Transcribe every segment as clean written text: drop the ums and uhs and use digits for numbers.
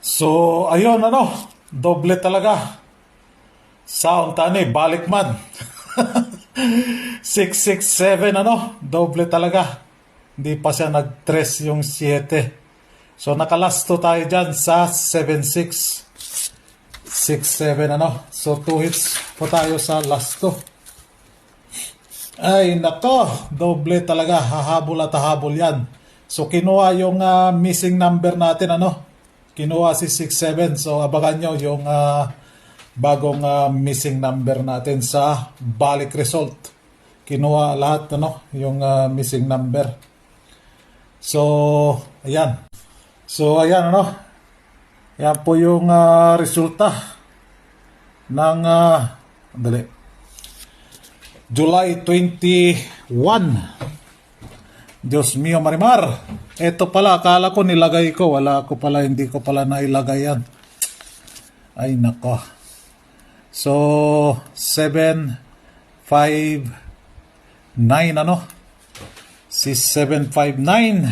So, ayun doble talaga. Sound tani, balik man. 667 doble talaga. Hindi pa siya nag-tres yung 7. So, nakalasto tayo dyan sa 76. 67 So, 2 hits po tayo sa lasto. Ay, nako, doble talaga. Hahabol at hahabol yan. So, kinuha yung missing number natin, Kinuha si 67. So, abangan nyo yung bagong missing number natin sa balik result. Kinuha lahat, yung missing number. So, ayan. So, ayan, Yan po yung resulta ng July 21. Diyos mio, Marimar. Ito pala, akala ko nilagay ko. Hindi ko pala nailagay yan. Ay, nako. So, 7, 5, 9, Si 759.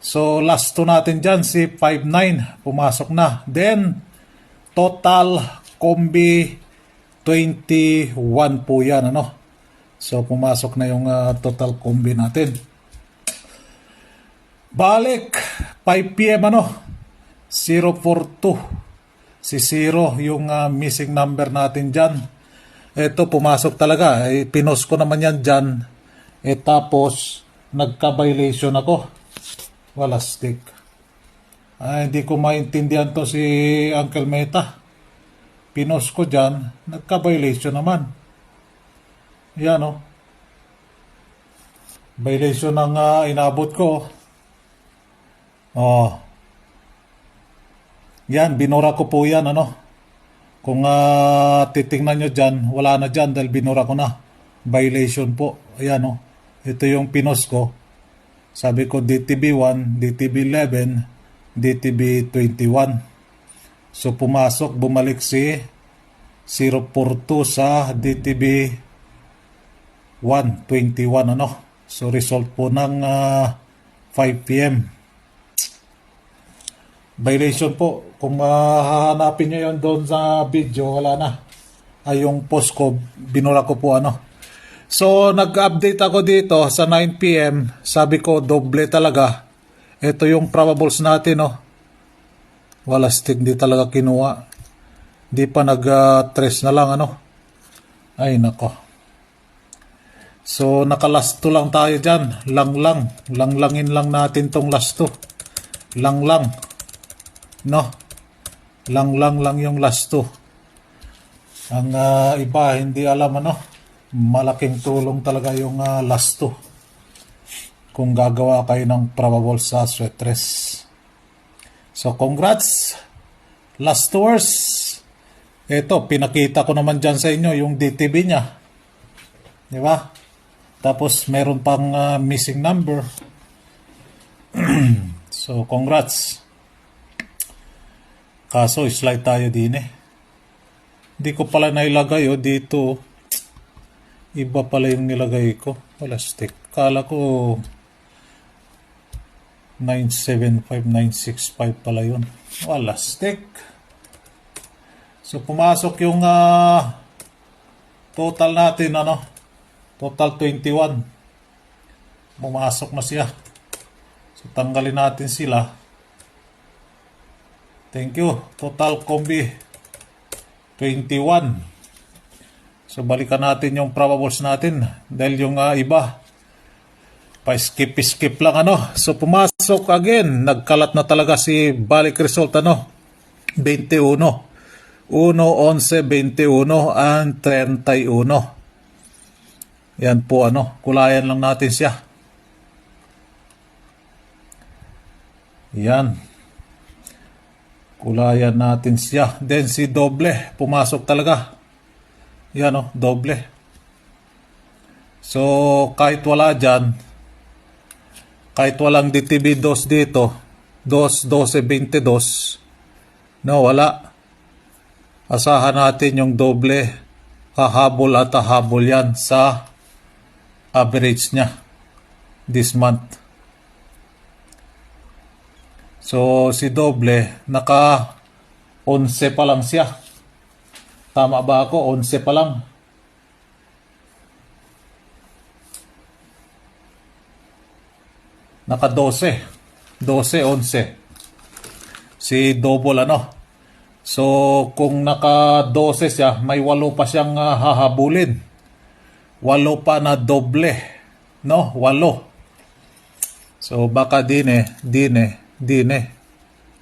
So, last 2 natin dyan, si 59. Pumasok na. Then, total combi 21 po yan, So, pumasok na yung total combi natin. Balik, 5 p.m. 042. Si 0 yung missing number natin dyan. Ito, pumasok talaga. Pinost ko naman yan dyan. Tapos, nagka-violation ako. Wala stick. Hindi ko maintindihan to si Uncle Meta. Pinost ko dyan. Nagka-violation naman. Yan, Violation ng inabot ko. Yan, binura ko po yan, Kung titingnan nyo dyan, wala na dyan dahil binura ko na. Violation po. Ayan, Ito yung pinos ko. Sabi ko DTB1, DTB11, DTB21. So pumasok, bumalik si 042 sa DTB121, So result po ng 5 p.m. Violation po. Kung hahanapin nyo yun doon sa video, wala na. Yung post ko, binura ko po, So, nag-update ako dito sa 9 p.m. Sabi ko, doble talaga. Ito yung probables natin, Wala stick, di talaga kinuha. Di pa nag-trace na lang, Ay, nako. So, nakalasto lang tayo dyan. Langlangin lang natin tong lasto. Lang, lang yung lasto. Ang iba, hindi alam, malaking tulong talaga yung lasto kung gagawa kayo ng probable sa sweatress. So, congrats, lastors. Ito, pinakita ko naman dyan sa inyo yung DTB niya. Di ba? Tapos, meron pang missing number. So, congrats. Kaso, slide tayo din Hindi ko pala nailagay dito. Iba pala yung nilagay ko. Wala stick. Kala ko 975965 pala yun. Wala stick. So pumasok yung total natin, Total 21. Pumasok na siya. So tanggalin natin sila. Thank you. Total combi 21. So, balikan natin yung probables natin. Dahil yung iba, pa-skip lang, So, pumasok again. Nagkalat na talaga si balik result, 21. 1, 11, 21, and 31. Yan po, Kulayan lang natin siya. Yan. Kulayan natin siya. Then, si doble. Pumasok talaga. Yan doble. So, kahit wala dyan, kahit walang DTB 2 dito, 2, 12, 22, wala. Asahan natin yung doble. Hahabol at hahabol yan sa average niya this month. So, si doble, naka 11 pa lang siya. Tama ba ako? 11 pa lang. Naka 12. 12, 11. Si double ano. So, kung naka 12 siya, may 8 pa siyang hahabulin. 8 pa na doble. No? 8. So, baka dine.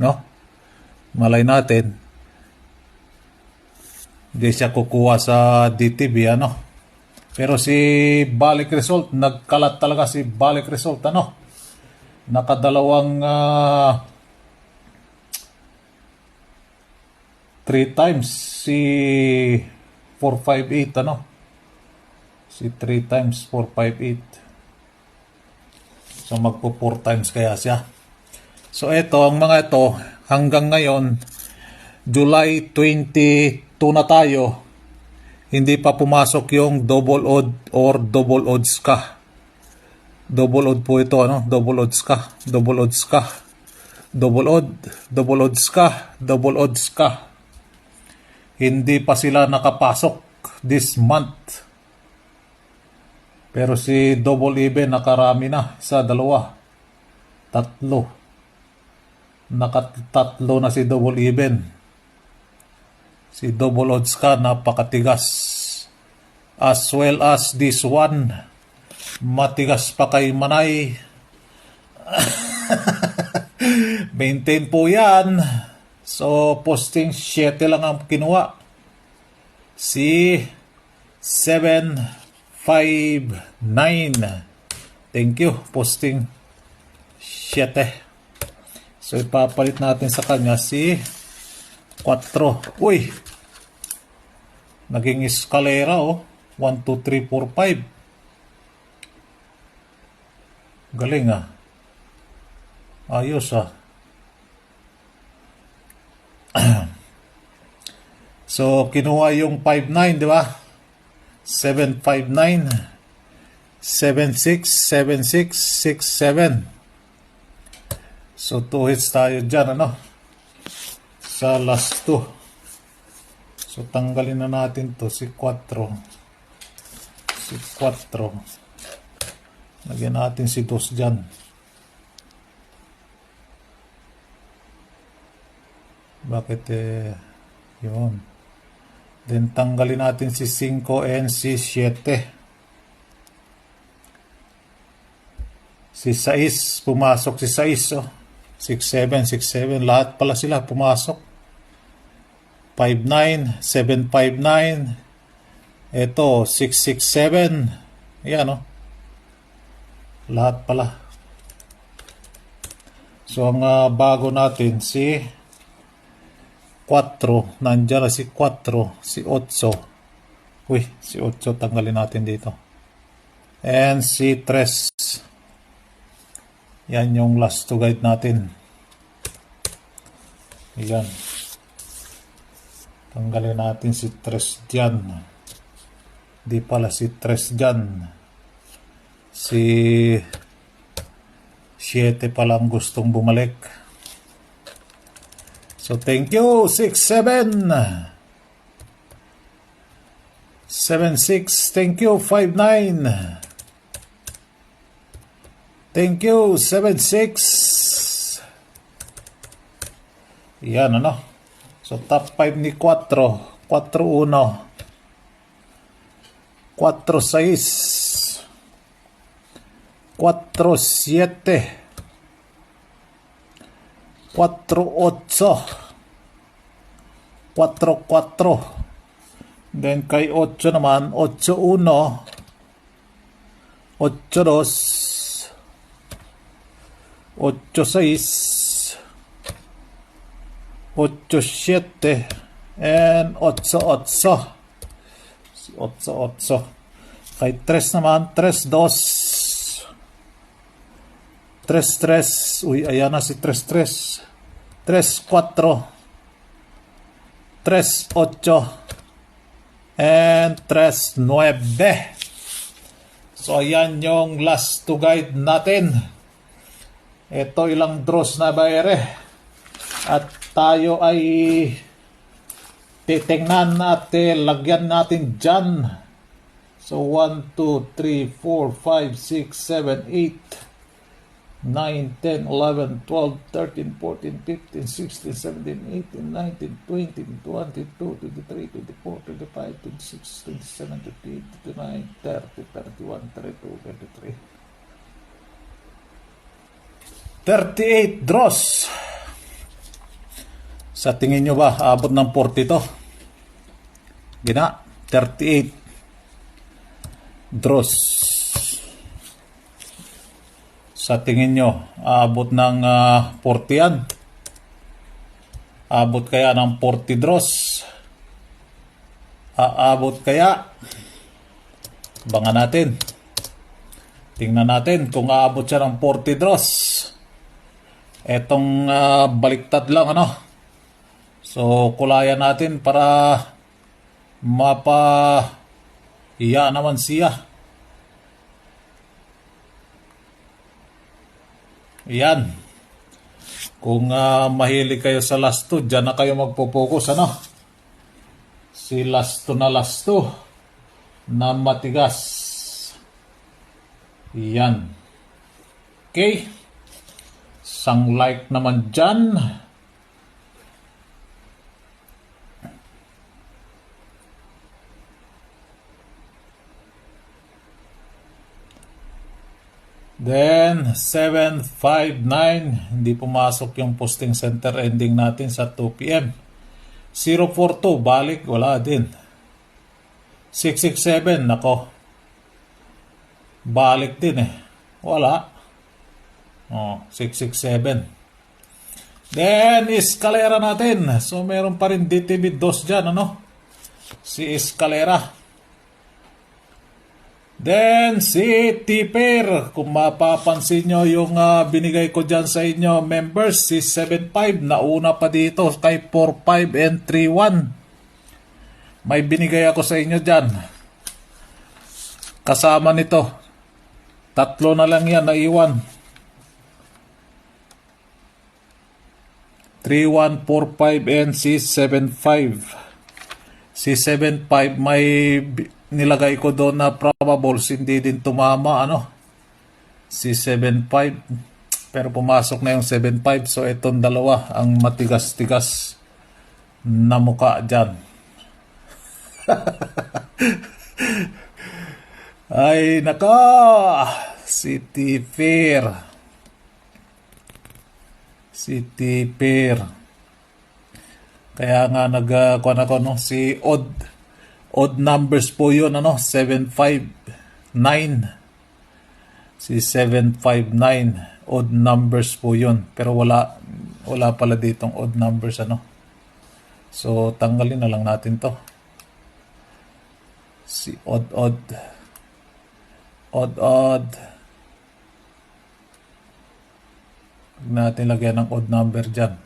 No? Malay natin. Hindi siya kukuha sa DTV, ano? Pero si Balik Result, nagkalat talaga si Balik Result, ano? Nakadalawang 3 times si 458, ano? Si 3 times 458. So magpo 4 times kaya siya. So ito, ang mga ito, hanggang ngayon, July 22 na tayo, hindi pa pumasok yung double odd or double odds ka. Double odd po ito, ano? Double odds ka. Double odds ka. Double odd. Double odds ka. Double odds ka. Hindi pa sila nakapasok this month. Pero si double even nakarami na. Isa, dalawa, tatlo. Nakatatlo na si double even. Si double odds ka, napakatigas. As well as this one, matigas pa kay Manay. Maintain po yan. So, posting 7 lang ang kinuha. Si 759. Thank you, posting 7. So, ipapalit natin sa kanya si 4. Uy! Naging eskalera, oh. 1, 2, 3, 4, 5. Galing, ah. Ayos, ah. So, kinuha yung 5-9, di ba? 7-5-9, 7-6, 7-6, 6-7. So, 2 hits tayo dyan, ano? Sa last 2. So, tanggalin na natin to si 4. Si 4. Lagyan natin si 2 dyan. Bakit yun. Then tanggalin natin si 5 and si 7. Si 6, pumasok si 6, oh. 6-7, 6-7, lahat pala sila pumasok. 5-9, 7-5-9. Ito, 6-6-7. Ayan, oh. Lahat pala. So, ang bago natin si 4. Nandiyan na si 4. Si 8. Uy, si 8 tanggalin natin dito. And si 3. Yan yung last to guide natin. Yan. Tanggalin natin si 3 dyan. Di pala si 3 dyan. Si 7 palang gustong bumalik. So, thank you, 6-7. 7-6, thank you, 5-9. Thank you, 7-6. Yan, ano? So, top 5 ni 4. 4-1. 4-6. 4-7. 4-8. 4-4. Then kay 8 naman, 8-1. 8-2. 8-6. 8-7. And 8-8. 8-8. Kay 3 naman, 3-2. 3-3. Uy, ayan na si 3-3. 3-4. 3-8. And 3-9. So, ayan yung last to guide natin. Ito ilang draws na ba ere? At tayo ay titingnan natin, lagyan natin dyan. So 1, 2, 3, 4, 5, 6, 7, 8, 9, 10, 11, 12, 13, 14, 15, 16, 17, 18, 19, 20, 22, 23, 24, 25, 26, 27, 28, 29, 30, 31, 32, 33. 38 draws. Sa tingin nyo ba, abot ng 40 to? Gina, 38 draws. Sa tingin nyo, aabot ng 40 yan? Aabot kaya ng 40 draws? Aabot kaya? Abangan natin. Tingnan natin kung aabot siya ng 40 draws. Etong baliktad lang, ano? So, kulayan natin para iya naman siya. Yan. Kung mahilig kayo sa last 2, dyan na kayo magpo-focus, ano? Si last 2 na matigas. Yan. Okay. Isang like naman dyan. Then, 759, hindi pumasok yung posting center ending natin sa 2 p.m. 042, balik, wala din. 667, nako. Balik din eh. Wala. 667. Then, Escalera natin. So, meron pa rin DTB 2 dyan, ano? Si Escalera. Then, si Tipper, kung mapapansin nyo yung binigay ko dyan sa inyo, members, si 75, nauna pa dito kay 45 and 31. May binigay ako sa inyo dyan. Kasama nito. 3 na lang yan, naiwan. 31, 45, and si 75. Si 75, may nilagay ko doon na probables, hindi din tumama, ano? Si 75. Pero pumasok na yung 75. So, itong dalawa, ang matigas-tigas na mukha dyan. Ay, naka! City Fair. City Fair. Kaya nga nagkuhan ako, no? Si odd numbers po yun, ano? 759. Si 759. Odd numbers po yun. Pero wala pala ditong odd numbers, ano? So, tanggalin na lang natin to. Si odd. Huwag natin lagyan ng odd number dyan.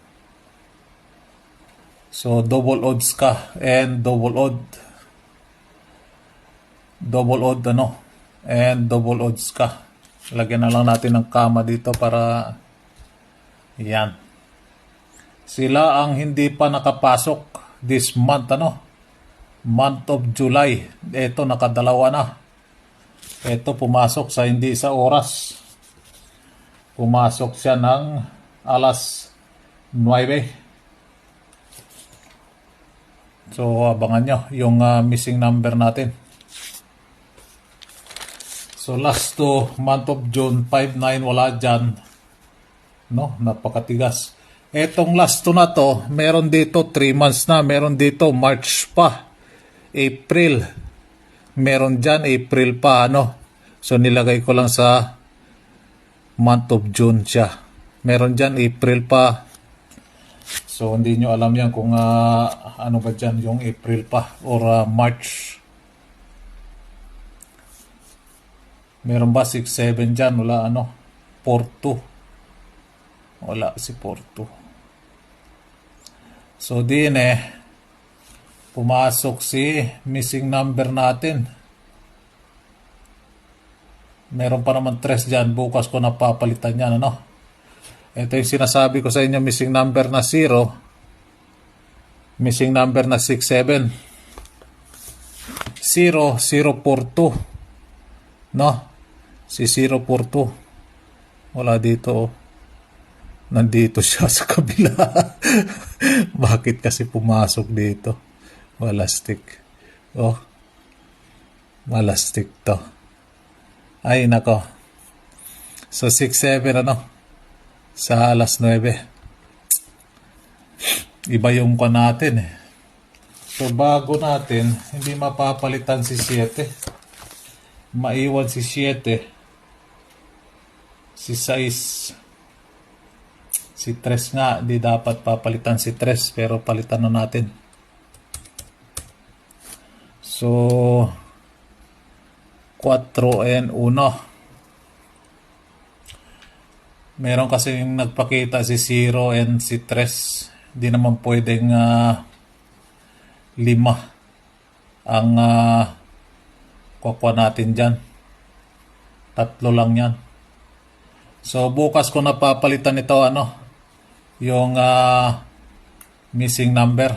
So, double odds ka and double odd, ano, and double odds ka. Lagyan na lang natin ng kama dito para yan. Sila ang hindi pa nakapasok this month, ano, month of July. Ito, nakadalawa na. Ito, pumasok sa hindi sa oras. Pumasok siya ng alas 9. So, abangan nyo yung missing number natin. So, last to month of June, 5-9, wala dyan. No, napakatigas. Etong last to na to, meron dito 3 months na. Meron dito March pa. April. Meron dyan April pa, ano. So, nilagay ko lang sa month of June siya. Meron dyan April pa. So, hindi nyo alam yan kung ano ba dyan yung April pa or March. Meron ba 6-7 dyan? Wala, ano? 4-2. Wala si 4-2. So, din pumasok si missing number natin. Meron pa naman 3 dyan. Bukas ko napapalitan yan, ano? Ito yung sinasabi ko sa inyo, missing number na 0, missing number na 67. 0, 042. No? Si 042. Wala dito, oh. Nandito siya sa kabila. Bakit kasi pumasok dito? Malastik. Oh. Malastik to. Ay, nako. So, 6-7, ano? Sa alas 9. Iba yung kwa natin, eh. So, bago natin, hindi mapapalitan si 7. Maiwan si 7. Si 6. Si 3 nga, di dapat papalitan si 3, pero palitan na natin. So, 4 and 1. Meron kasi yung nagpakita si 0 and si 3. Di naman pwedeng 5 ang kukuha natin dyan. 3 lang yan. So, bukas ko napapalitan ito, ano, yung missing number.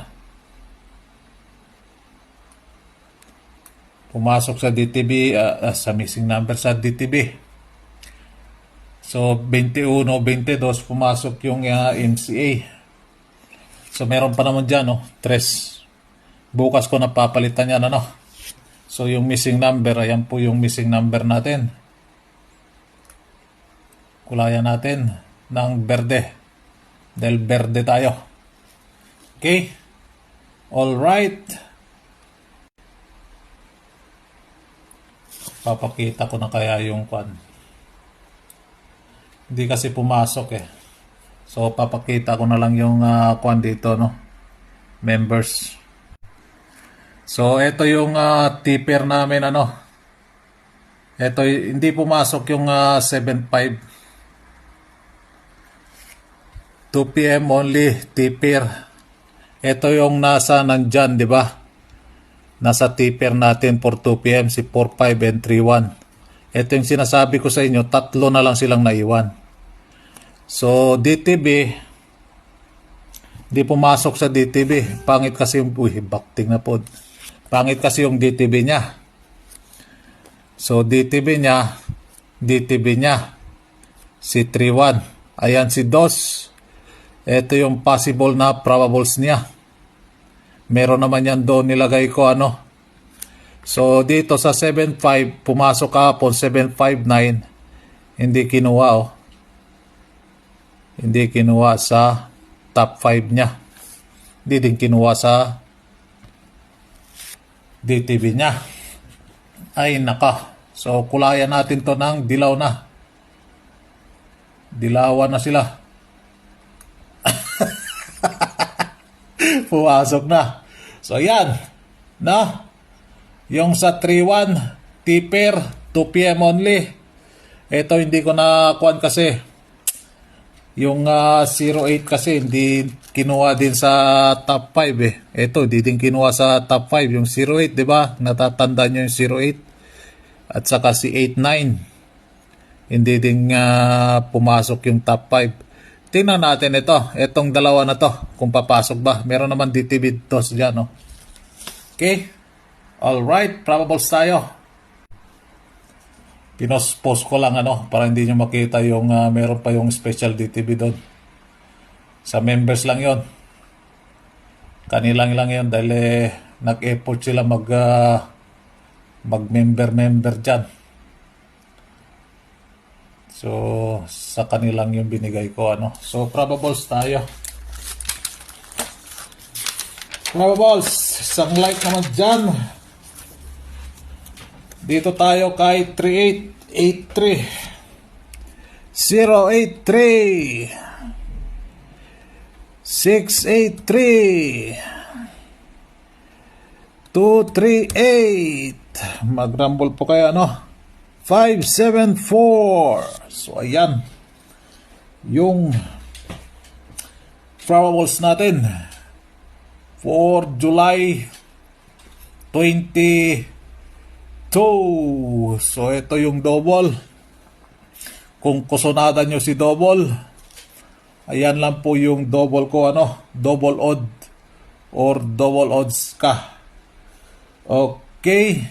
Pumasok sa DTB, sa missing number sa DTB. So, 21, 22, pumasok yung MCA. So, meron pa naman dyan, no? 3. Bukas ko napapalitan yan, ano? So, yung missing number, ayan po yung missing number natin. Kulayan natin ng berde. Dahil berde tayo. Okay? Alright. Papakita ko na kaya yung kwan. Hindi kasi pumasok, eh. So, papakita ko na lang yung kwan dito, no? Members. So, ito yung tipper namin, ano? Ito, hindi pumasok yung 7.5. 2 p.m. only, tipper. Ito yung nasa nandyan, di ba? Nasa tipper natin for 2 p.m. si 4.5 and 3.1. Ito yung sinasabi ko sa inyo, 3 na lang silang naiwan. So, DTB, di pumasok sa DTB. Pangit kasi yung, bakting na po. Pangit kasi yung DTB niya. So, DTB niya, si 3.1. Ayan si DOS. Ito yung possible na probables niya. Meron naman yan doon nilagay ko, ano. So, dito sa 7.5, pumasok kahapon, 7.59. Hindi kinuha, oh. Hindi kinuha sa top 5 niya. Hindi din kinuha sa DTB niya. Ay, naka. So, kulayan natin to ng dilaw na. Dilawan na sila. Pumasok na. So, yan. Na? Yung sa 3.1, tipper, 2 p.m. only. Ito, hindi ko na kuhan kasi. Yung 08 kasi, hindi kinuha din sa top 5 eh. Ito, hindi din kinuha sa top 5. Yung 08, di ba? Natatanda nyo yung 08. At saka si 89. Hindi din pumasok yung top 5. Tingnan natin ito. Itong dalawa na to. Kung papasok ba. Meron naman DTB DOS dyan, no? Okay. Alright. Probables tayo. Pinos-post ko lang, ano, para hindi nyo makita yung meron pa yung special DTB doon. Sa members lang yon. Kanilang lang yon dahil nag-effort sila mag-member dyan. So, sa kanilang yung binigay ko, ano. So, probables tayo. Probables, isang like naman dyan. Dito tayo kay 3883. 083. 683. 238. Mag-rumble po kayo, ano. 574. So, ayan. Yung probables natin for July 22. So, ito yung double. Kung kusonada nyo si double, Ayan lang po yung double ko, double odd or double odds ka. Okay.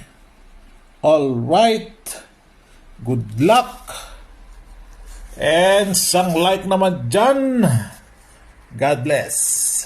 All right. Good luck. And sang like naman dyan. God bless.